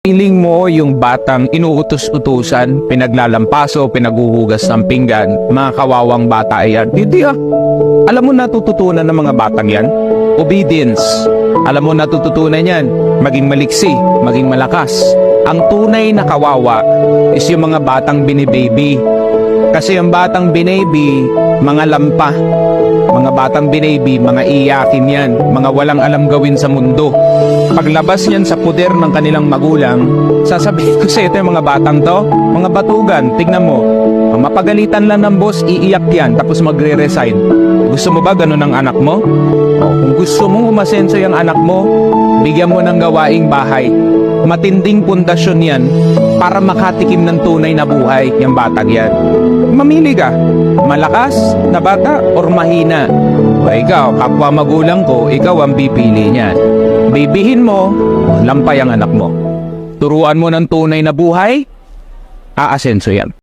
Piling mo yung batang inuutos-utusan, pinaglalampaso, pinaguhugas ng pinggan, mga kawawang bata yan. Hindi ah. Alam mo natututunan ng mga batang yan? Obedience. Alam mo natututunan yan? Maging maliksi, maging malakas. Ang tunay na kawawa is yung mga batang binibaby. Kasi yung batang binaby, mga lampa. Mga batang binaby, mga iyakin yan. Mga walang alam gawin sa mundo. Paglabas niyan sa puder ng kanilang magulang, sasabihin ko sa ito yung mga batang to, mga batugan, tignan mo. Ang mapagalitan lang ng boss, iiyak yan, tapos magre-resign. Gusto mo ba ganun ang anak mo? Kung gusto mong umasenso yung anak mo, bigyan mo ng gawaing bahay. Matinding pundasyon yan para makatikim ng tunay na buhay yung batang yan. Mamili ka, malakas na bata or mahina. O ikaw, kapwa magulang ko, ikaw ang pipili niyan. Bibihin mo, lampay ang anak mo. Turuan mo ng tunay na buhay, aasenso yan.